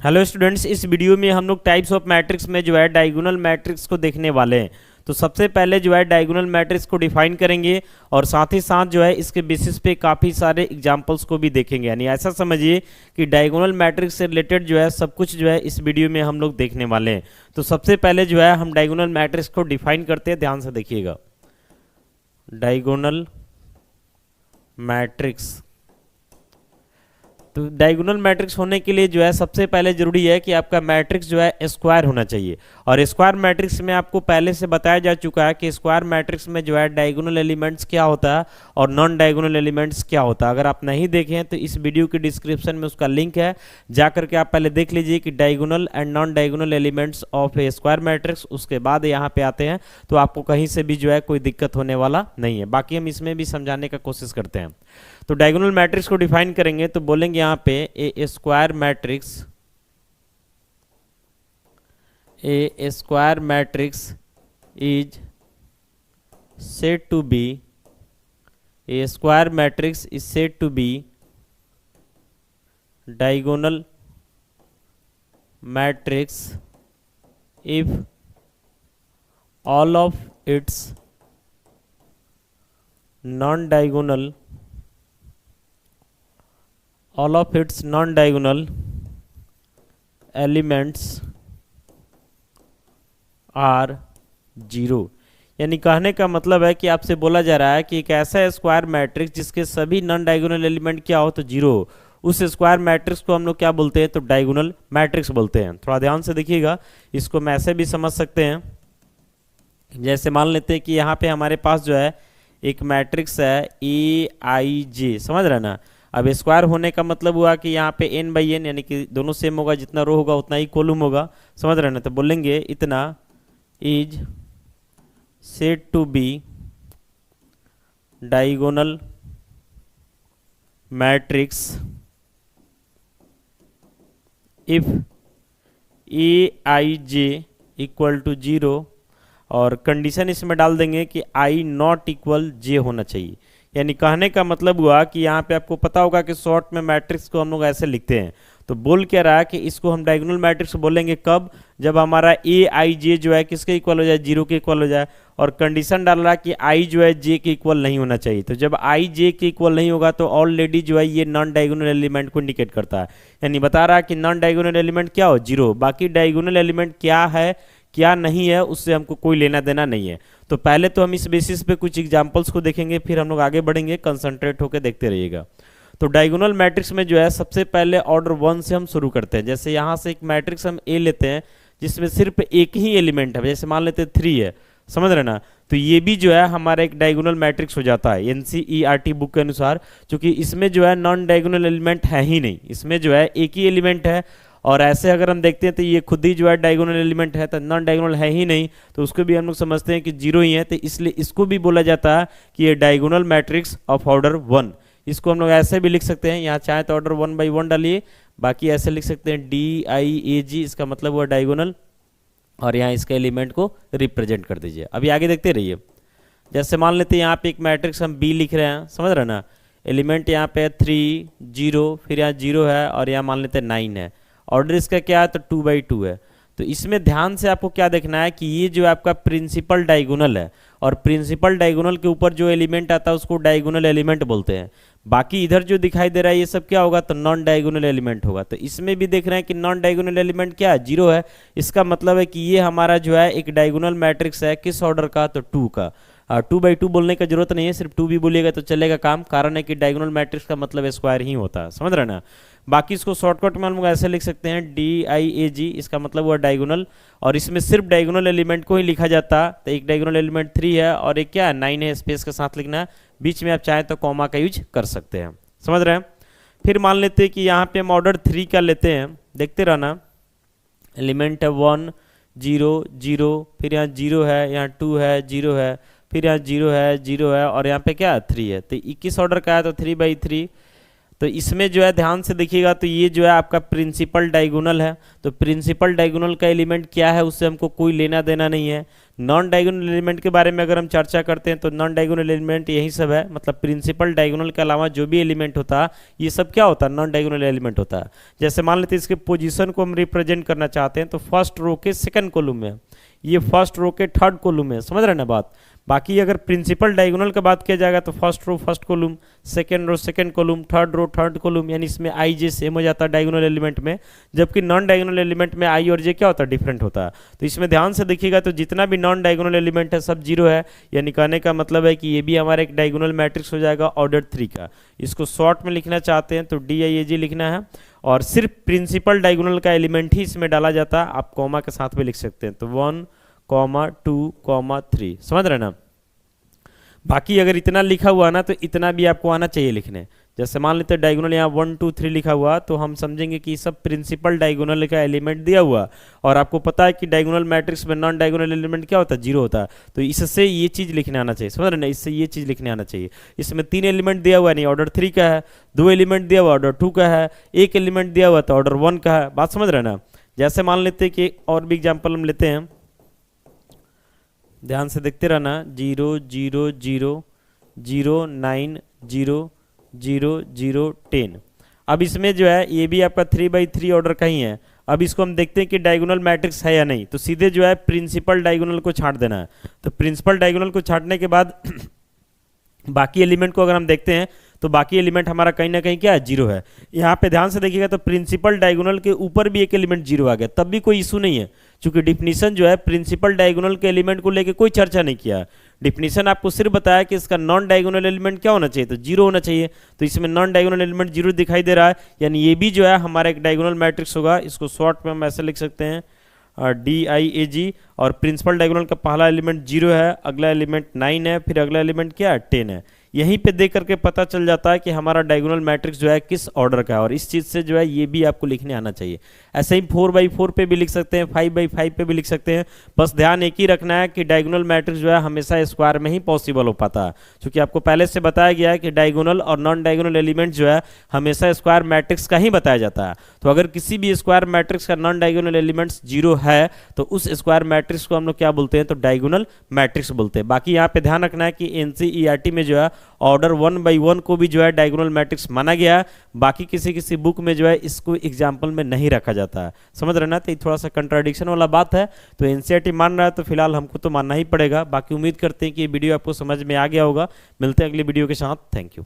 Hello students, इस video में हम लोग टाइप्स ऑफ मैट्रिक्स में जो है डायगोनल मैट्रिक्स को देखने वाले हैं। तो सबसे पहले जो है डायगोनल मैट्रिक्स को डिफाइन करेंगे और साथ ही साथ जो है इसके बेसिस पे काफ़ी सारे एग्जांपल्स को भी देखेंगे। यानी ऐसा समझिए कि डायगोनल मैट्रिक्स से रिलेटेड जो है सब कुछ जो है इस वीडियो में हम लोग देखने वाले हैं। तो सबसे पहले जो है हम डायगोनल मैट्रिक्स को डिफाइन करते हैं, ध्यान से देखिएगा। डायगोनल मैट्रिक्स, तो डायगोनल मैट्रिक्स होने के लिए जो है सबसे पहले जरूरी है कि आपका मैट्रिक्स जो है स्क्वायर होना चाहिए। और स्क्वायर मैट्रिक्स में आपको पहले से बताया जा चुका है कि स्क्वायर मैट्रिक्स में जो है डायगोनल एलिमेंट्स क्या होता है और नॉन डायगोनल एलिमेंट्स क्या होता है। अगर आप नहीं देखे हैं तो इस वीडियो के डिस्क्रिप्शन में उसका लिंक है, जा करके आप पहले देख लीजिए कि diagonal and non diagonal elements of A square matrix. उसके बाद यहाँ पे आते हैं तो आपको कहीं से भी जो है कोई दिक्कत होने वाला नहीं है। बाकी हम इसमें भी समझाने का कोशिश करते हैं। तो डायगोनल मैट्रिक्स को डिफाइन करेंगे तो बोलेंगे यहाँ पे A square matrix is said to be a square matrix is said to be diagonal matrix if all of its non-diagonal elements are zero. यानी कहने का मतलब है कि आपसे बोला जा रहा है कि एक ऐसा स्क्वायर मैट्रिक्स जिसके सभी नॉन डायगोनल एलिमेंट क्या हो तो जीरो हो, उस स्क्वायर मैट्रिक्स को हम लोग क्या बोलते हैं तो डायगोनल मैट्रिक्स बोलते हैं। थोड़ा ध्यान से देखिएगा, इसको हम ऐसे भी समझ सकते हैं। जैसे मान लेते हैं कि यहाँ पे हमारे पास जो है एक मैट्रिक्स है AIJ, समझ रहे ना। अब स्क्वायर होने का मतलब हुआ कि यहाँ पे n/n यानी कि दोनों सेम होगा, जितना रो होगा उतना ही कॉलम होगा, समझ रहे ना। तो बोलेंगे इतना is said to be diagonal matrix if aij equal to zero, और कंडीशन इसमें डाल देंगे कि i नॉट इक्वल j होना चाहिए। यानी कहने का मतलब हुआ कि यहाँ पे आपको पता होगा कि शॉर्ट में मैट्रिक्स को हम लोग ऐसे लिखते हैं। तो बोल क्या रहा है कि इसको हम डायगोनल मैट्रिक्स बोलेंगे कब, जब हमारा AIJ जो है किसके इक्वल हो जाए, जीरो के इक्वल हो जाए। और कंडीशन डाल रहा है कि I जो है J के इक्वल नहीं होना चाहिए। तो जब I J के इक्वल नहीं होगा तो ऑलरेडी जो है ये नॉन डायगोनल एलिमेंट को इंडिकेट करता है। यानी बता रहा है कि नॉन डायगोनल एलिमेंट क्या हो, जीरो। बाकी डायगोनल एलिमेंट क्या है क्या नहीं है उससे हमको कोई लेना देना नहीं है। तो पहले तो हम इस बेसिस पे कुछ एग्जांपल्स को देखेंगे, फिर हम लोग आगे बढ़ेंगे। कंसंट्रेट होकर देखते रहिएगा। तो डायगोनल मैट्रिक्स में जो है सबसे पहले ऑर्डर 1 से हम शुरू करते हैं। जैसे यहाँ से एक मैट्रिक्स हम A लेते हैं जिसमें सिर्फ एक ही एलिमेंट है, जैसे मान लेते हैं 3 है, समझ रहे ना। तो ये भी जो है हमारा एक डायगोनल मैट्रिक्स हो जाता है NCERT बुक के अनुसार, क्योंकि इसमें जो है नॉन डायगोनल एलिमेंट है ही नहीं, इसमें जो है एक ही एलिमेंट है। और ऐसे अगर हम देखते हैं तो ये खुद ही जो है डायगोनल एलिमेंट है, तो नॉन डायगोनल है ही नहीं, तो उसको भी हम लोग समझते हैं कि जीरो ही है। तो इसलिए इसको भी बोला जाता है कि ये डायगोनल मैट्रिक्स ऑफ ऑर्डर 1। इसको हम लोग ऐसे भी लिख सकते हैं, यहाँ चाहे तो ऑर्डर 1/1 डालिए, बाकी ऐसे लिख सकते हैं DIAG, इसका मतलब हुआ डायगोनल, और यहाँ इसके एलिमेंट को रिप्रेजेंट कर दीजिए। अभी आगे देखते रहिए। जैसे मान लेते हैं यहाँ पे एक मैट्रिक्स हम B लिख रहे हैं, समझ रहे ना। एलिमेंट यहाँ पे 3 0, फिर यहाँ 0 है, और यहाँ मान लेते हैं 9 है। ऑर्डर इसका क्या है तो 2/2 है। तो इसमें ध्यान से आपको क्या देखना है कि ये जो आपका प्रिंसिपल डायगोनल है, और प्रिंसिपल डायगोनल के ऊपर जो एलिमेंट आता है उसको डायगोनल एलिमेंट बोलते हैं। बाकी इधर जो दिखाई दे रहा है ये सब क्या होगा तो नॉन डायगोनल एलिमेंट होगा। तो इसमें भी देख रहे हैं कि नॉन डायगोनल एलिमेंट क्या है, जीरो है। इसका मतलब है कि ये हमारा जो है एक डायगोनल मैट्रिक्स है, किस ऑर्डर का तो 2 का। 2/2 बोलने की जरूरत नहीं है, सिर्फ 2 भी बोलिएगा तो चलेगा काम, कारण है कि डायगोनल मैट्रिक्स का मतलब स्क्वायर ही होता है, समझ रहे ना। बाकी इसको शॉर्टकट में हम लोग ऐसे लिख सकते हैं DIAG, इसका मतलब हुआ डायगोनल, और इसमें सिर्फ डायगोनल एलिमेंट को ही लिखा जाता। तो एक डायगोनल एलिमेंट 3 है और एक क्या है 9 है, स्पेस के साथ लिखना है। बीच में आप चाहें तो कॉमा का यूज कर सकते हैं, समझ रहे हैं। फिर मान लेते हैं कि यहाँ पे हम ऑर्डर 3 का लेते हैं, देखते रहना। एलिमेंट है 1 0 0, फिर यहाँ 0 है, यहाँ 2 है, 0 है, फिर यहाँ 0 है, 0 है, और यहाँ पे क्या है 3 है। तो 21 ऑर्डर का है तो 3/3। तो इसमें जो है ध्यान से देखिएगा, तो ये जो है आपका प्रिंसिपल डायगोनल है। तो प्रिंसिपल डायगोनल का एलिमेंट क्या है उससे हमको कोई लेना देना नहीं है। नॉन डायगोनल एलिमेंट के बारे में अगर हम चर्चा करते हैं तो नॉन डायगोनल एलिमेंट यही सब है, मतलब प्रिंसिपल डायगोनल के अलावा जो भी एलिमेंट होता है ये सब क्या होता है, नॉन डायगोनल एलिमेंट होता है। जैसे मान लेते हैं इसके पोजीशन को हम रिप्रेजेंट करना चाहते हैं तो फर्स्ट रो के सेकंड कॉलम में, ये फर्स्ट रो के थर्ड कॉलम में, समझ रहे हैं ना बात। बाकी अगर प्रिंसिपल डायगोनल का बात किया जाएगा तो first row first column, second row second column, third row third column, यानी इसमें आई जे सेम हो जाता है डायगोनल एलिमेंट में, जबकि नॉन डायगोनल एलिमेंट में आई और जे क्या होता है, डिफरेंट होता है। तो इसमें ध्यान से देखिएगा तो जितना भी नॉन डायगोनल एलिमेंट है सब जीरो है, यानी कहने का मतलब है कि ये भी हमारा एक डायगोनल मैट्रिक्स हो जाएगा ऑर्डर 3 का। इसको शॉर्ट में लिखना चाहते हैं तो DIAG लिखना है, और सिर्फ प्रिंसिपल डायगोनल का एलिमेंट ही इसमें डाला जाता है। आप कॉमा के साथ में लिख सकते हैं, तो 1, 2, 3, समझ रहे ना। बाकी अगर इतना लिखा हुआ ना तो इतना भी आपको आना चाहिए लिखने। जैसे मान लेते हैं डायगोनल यहाँ 1, 2, 3 लिखा हुआ, तो हम समझेंगे कि सब प्रिंसिपल डायगोनल का एलिमेंट दिया हुआ, और आपको पता है कि डायगोनल मैट्रिक्स में नॉन डायगोनल एलिमेंट क्या होता है, जीरो होता है। तो इससे ये चीज़ लिखने आना चाहिए, समझ रहे ना, इससे ये चीज़ लिखने आना चाहिए। इसमें 3 एलिमेंट दिया हुआ नहीं, ऑर्डर 3 का है, 2 एलिमेंट दिया हुआ ऑर्डर 2 का है, 1 एलिमेंट दिया हुआ तो ऑर्डर 1 का है। बात समझ रहे ना। जैसे मान लेते हैं कि और भी एग्जाम्पल हम लेते हैं, ध्यान से देखते रहना, 0, 0, 0, 0, 9, 0, 0, 0, 10। अब इसमें जो है ये भी आपका 3/3 ऑर्डर का ही है। अब इसको हम देखते हैं कि डायगोनल मैट्रिक्स है या नहीं, तो सीधे जो है प्रिंसिपल डायगोनल को छांट देना है। तो प्रिंसिपल डायगोनल को छांटने के बाद बाकी एलिमेंट को अगर हम देखते हैं तो बाकी एलिमेंट हमारा कहीं ना कहीं क्या है, जीरो है। यहाँ पे ध्यान से देखिएगा तो प्रिंसिपल डायगोनल के ऊपर भी एक एलिमेंट जीरो आ गया, तब भी कोई इशू नहीं है, क्योंकि डिफिनीशन जो है प्रिंसिपल डायगोनल के एलिमेंट को लेकर कोई चर्चा नहीं किया। डिफिनीशन आपको सिर्फ बताया कि इसका नॉन डायगोनल एलिमेंट क्या होना चाहिए, तो जीरो होना चाहिए। तो इसमें नॉन डायगोनल एलिमेंट जीरो दिखाई दे रहा है, यानी ये भी जो है हमारा एक डायगोनल मैट्रिक्स होगा। इसको शॉर्ट में हम ऐसे लिख सकते हैं DIAG, और प्रिंसिपल डायगोनल का पहला एलिमेंट जीरो है, अगला एलिमेंट 9 है, फिर अगला एलिमेंट क्या है, 10 है। यहीं पे देख करके पता चल जाता है कि हमारा डायगोनल मैट्रिक्स जो है किस ऑर्डर का है, और इस चीज़ से जो है ये भी आपको लिखने आना चाहिए। ऐसे ही 4/4 पे भी लिख सकते हैं, 5/5 पे भी लिख सकते हैं। बस ध्यान एक ही रखना है कि डायगोनल मैट्रिक्स जो है हमेशा स्क्वायर में ही पॉसिबल हो पाता है, क्योंकि आपको पहले से बताया गया है कि डायगोनल और नॉन डायगोनल एलिमेंट जो है हमेशा स्क्वायर मैट्रिक्स का ही बताया जाता है। तो अगर किसी भी स्क्वायर मैट्रिक्स का नॉन डायगोनल एलिमेंट्स जीरो है तो उस स्क्वायर मैट्रिक्स को हम लोग क्या बोलते हैं, तो डायगोनल मैट्रिक्स बोलते हैं। बाकी यहाँ पे ध्यान रखना है कि NCERT में जो है ऑर्डर 1/1 को भी जो है डायगोनल मैट्रिक्स माना गया है, बाकी किसी किसी बुक में जो है इसको एग्जाम्पल में नहीं रखा जाता है, समझ रहे ना। तो ये थोड़ा सा कंट्राडिक्शन वाला बात है। तो NCERT मान रहा है तो फिलहाल हमको तो मानना ही पड़ेगा। बाकी उम्मीद करते हैं कि ये वीडियो आपको समझ में आ गया होगा। मिलते हैं अगली वीडियो के साथ, थैंक यू।